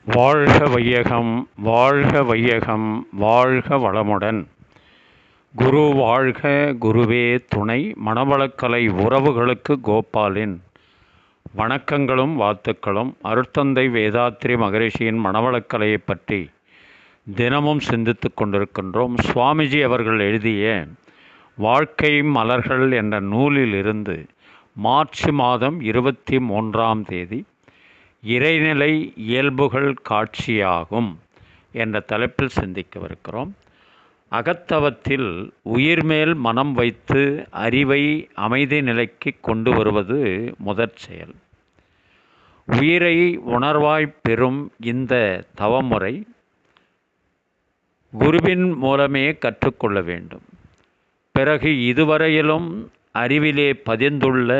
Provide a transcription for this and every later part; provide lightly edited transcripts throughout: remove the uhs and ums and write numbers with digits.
வாழ்க வையகம் வாழ்க வையகம் வாழ்க வளமுடன். குரு வாழ்க குருவே துணை. மனவளக்கலை உறவுகளுக்கு கோபாலின் வணக்கங்களும் வாழ்த்துக்களும். அருட்தந்தை வேதாத்ரி மகரிஷியின் மனவளக்கலையை பற்றி தினமும் சிந்தித்து கொண்டிருக்கின்றோம். சுவாமிஜி அவர்கள் எழுதிய வாழ்க்கை மலர்கள் என்ற நூலிலிருந்து மார்ச் மாதம் 23 இறைநிலை இயல்புகள் காட்சியாகும் என்ற தலைப்பில் சிந்திக்கவிருக்கிறோம். அகத்தவத்தில் உயிர்மேல் மனம் வைத்து அறிவை அமைதி நிலைக்கு கொண்டு வருவது முதற் செயல். உயிரை உணர்வாய்ப் பெறும் இந்த தவமுறை குருவின் மூலமே கற்றுக்கொள்ள வேண்டும். பிறகு இதுவரையிலும் அறிவிலே பதிந்துள்ள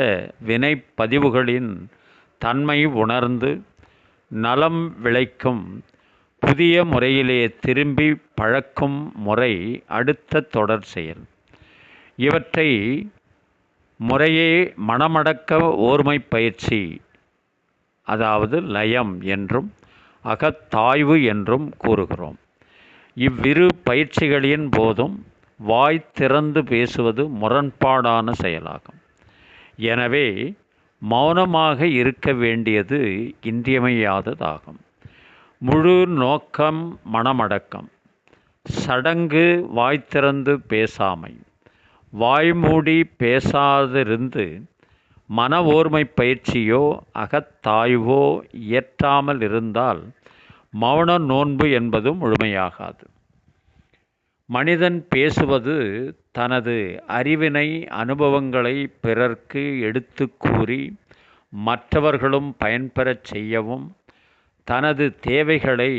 வினை பதிவுகளின் தன்மை உணர்ந்து நலம் விளைக்கும் புதிய முறையிலே திரும்பி பழக்கும் முறை அடுத்த தொடர் செயல். இவற்றை முறையே மனமடக்க ஓர்மை பயிற்சி, அதாவது லயம் என்றும் அகத்தாய்வு என்றும் கூறுகிறோம். இவ்விரு பயிற்சிகளின் போதும் வாய் திறந்து பேசுவது முரண்பாடான செயலாகும். எனவே மௌனமாக இருக்க வேண்டியது இன்றியமையாததாகும். முழு நோக்கம் மனமடக்கம். சடங்கு வாய் திறந்து பேசாமை. வாய்மூடி பேசாதிருந்து மன ஓர்மை பயிற்சியோ அகத்தாய்வோ இயற்றாமல் இருந்தால் மௌன நோன்பு என்பது முழுமையாகாது. மனிதன் பேசுவது தனது அறிவினை அனுபவங்களை பிறர்க்கு எடுத்து கூறி மற்றவர்களும் பயன்பெறச் செய்யவும், தனது தேவைகளை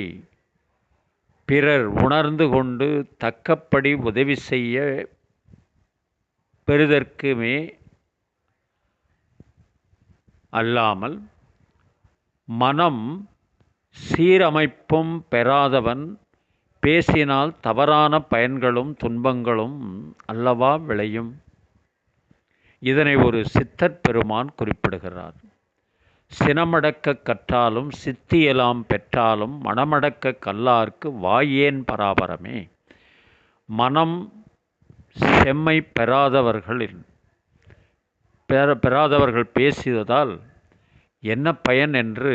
பிறர் உணர்ந்து கொண்டு தக்கப்படி உதவி செய்ய பெறுதற்குமே அல்லாமல், மனம் சீரமைப்பும் பெறாதவன் பேசினால் தவறான பயன்களும் துன்பங்களும் அல்லவா விளையும். இதனை ஒரு சித்தர் பெருமான் குறிப்பிடுகிறார். சினமடக்க கற்றாலும் சித்தியெல்லாம் பெற்றாலும் மனமடக்க கல்லார்க்கு வாயேன் பராபரமே. மனம் செம்மை பெறாதவர்கள் பேசியதால் என்ன பயன் என்று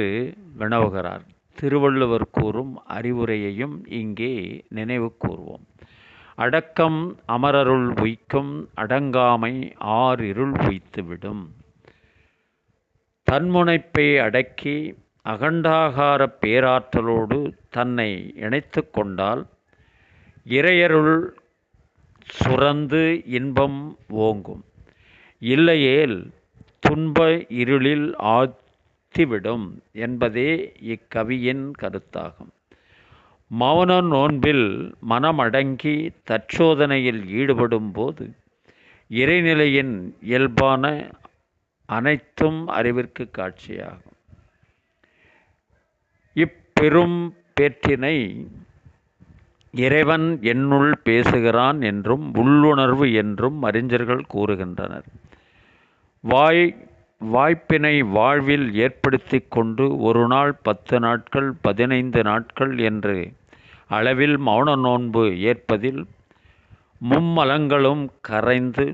வினவுகிறார். திருவள்ளுவர் கூறும் அறிவுரையையும் இங்கே நினைவு கூர்வோம். அடக்கம் அமரருள் உய்க்கும், அடங்காமை இருள் உய்த்துவிடும். தன்முனைப்பை அடக்கி அகண்டாகார பேராற்றலோடு தன்னை இணைத்து கொண்டால் இறையருள் சுரந்து இன்பம் ஓங்கும். இல்லையேல் துன்ப இருளில் ஆழ்த்திவிடும் என்பதே இக்கவியின் கருத்தாகும். மௌன நோன்பில் மனமடங்கி தற்சோதனையில் ஈடுபடும் போது இறைநிலையின் இயல்பான அனைத்தும் அறிவிற்கு காட்சியாகும். இப்பெரும் பேற்றினை இறைவன் என்னுள் பேசுகிறான் என்றும் உள்ளுணர்வு என்றும் அறிஞர்கள் கூறுகின்றனர். வாய்ப்பினை வாழ்வில் ஏற்படுத்தி கொண்டு ஒரு நாள் 10 நாட்கள் 15 நாட்கள் என்று அளவில் மௌன நோன்பு ஏற்பதில் மும்மலங்களும் கரைந்து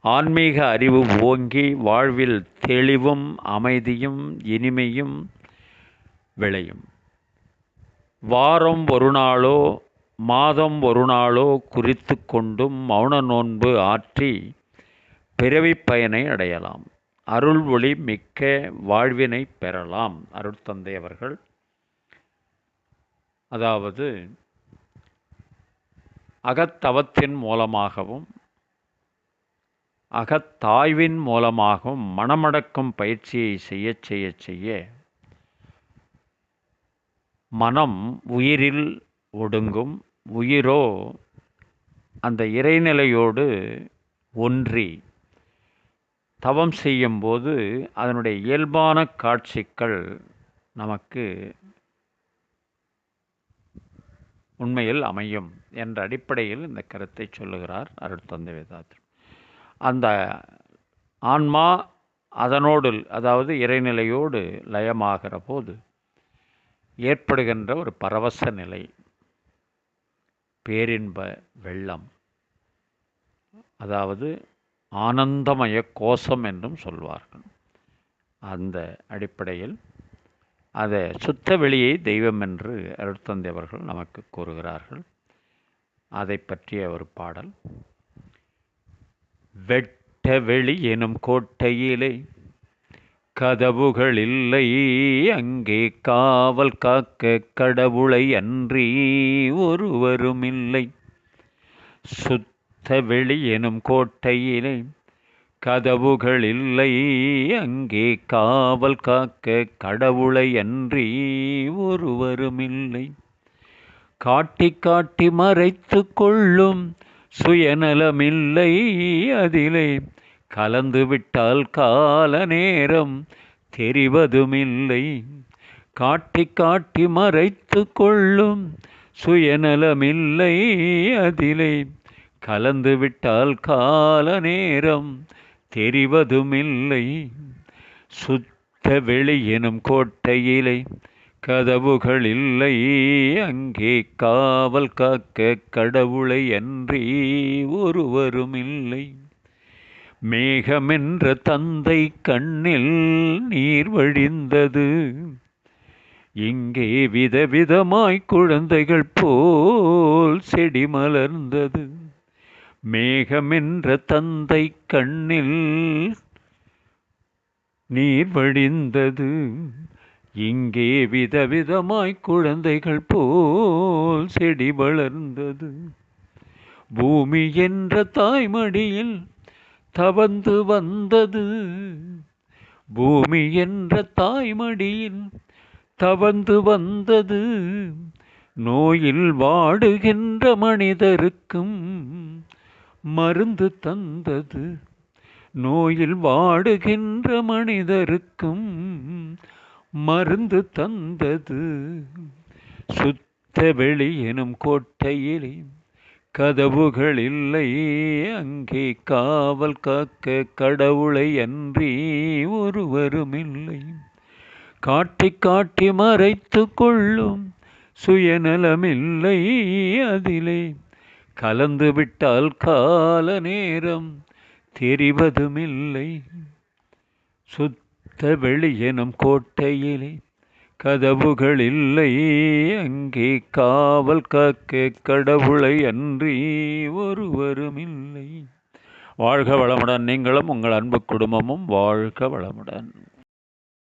ஆன்மீக அறிவு ஓங்கி வாழ்வில் தெளிவும் அமைதியும் இனிமையும் விளையும். வாரம் ஒரு நாளோ மாதம் ஒரு நாளோ குறித்து கொண்டும் மௌன நோன்பு ஆற்றி பிறவி பயனை அடையலாம். அருள் ஒளி மிக்க வாழ்வினை பெறலாம். அருட்தந்தை அவர்கள் அதாவது அகத்தவத்தின் மூலமாகவும் அகத்தாய்வின் மூலமாகவும் மனமடக்கும் பயிற்சியை செய்ய மனம் உயிரில் ஒடுங்கும். உயிரோ அந்த இறைநிலையோடு ஒன்றி தவம் செய்யும்போது அதனுடைய இயல்பான காட்சிகள் நமக்கு உண்மையில் அமையும் என்ற அடிப்படையில் இந்த கருத்தை சொல்லுகிறார் அருட்தந்தை வேதாத்ரி. அந்த ஆன்மா அதனோடு, அதாவது இறைநிலையோடு லயமாகிற போது ஏற்படுகின்ற ஒரு பரவச நிலை, பேரின்ப வெள்ளம், அதாவது ஆனந்தமய கோஷம் என்றும் சொல்வார்கள். அந்த அடிப்படையில் அதை சுத்த வெளியை தெய்வம் என்று அருட்தந்தை அவர்கள் நமக்கு கூறுகிறார்கள். அதை பற்றிய ஒரு பாடல். வெட்ட வெளி எனும் கோட்டையிலே கதவுகள் இல்லை, அங்கே காவல் காக்க கடவுளை அன்றி ஒருவரும் இல்லை. சுத்த வெளி எனும் கோட்டையிலே கதவுகள் இல்லை, அங்கே காவல் காக்க கடவுளை அன்றி ஒருவரும் இல்லை. காட்டி காட்டி மறைத்து கொள்ளும் சுயநலமில்லை, அதிலே கலந்து விட்டால் கால நேரம் தெரிவதுமில்லை. காட்டி காட்டி மறைத்து கொள்ளும் சுயநலமில்லை, அதிலே கலந்து விட்டால் கால நேரம் தெரிவதுமில்லை. சுத்த வெளி எனும் கோட்டையிலே கதவுகள் இல்லை, அங்கே காவல் காக்க கடவுளை அன்றி ஒருவரும் இல்லை. மேகமென்ற தந்தை கண்ணில் நீர் வழிந்தது, இங்கே விதவிதமாய் குழந்தைகள் போல் செடி மலர்ந்தது. மேகமென்ற தந்தை கண்ணில் நீர் வழிந்தது, இங்கே விதவிதமாய் குழந்தைகள் போல் செடி வளர்ந்தது. பூமி என்ற தாய்மடியில் தவந்து வந்தது, பூமி என்ற தாய்மடியில் தவந்து வந்தது. நோயில் வாடுகின்ற மனிதருக்கும் மருந்து தந்தது, நோயில் வாடுகின்ற மனிதருக்கும் மருந்து தந்தது. சுத்த வெளி எனும் கோட்டையிலே கதவுகள் இல்லை, அங்கே காவல் காக்க கடவுளை அன்றி ஒருவரும் இல்லை. காட்டி காட்டி மறைத்து கொள்ளும் சுயநலமில்லை, அதிலே கலந்து விட்டால் கால நேரம் தெரிவதுமில்லை. சுத்த வெளி எனும் கோட்டையிலே கதவுகள் இல்லை, அங்கே காவல் காக்க கடவுளை அன்றி ஒருவரும் இல்லை. வாழ்க வளமுடன். நீங்களும் உங்கள் அன்பு குடும்பமும் வாழ்க வளமுடன்.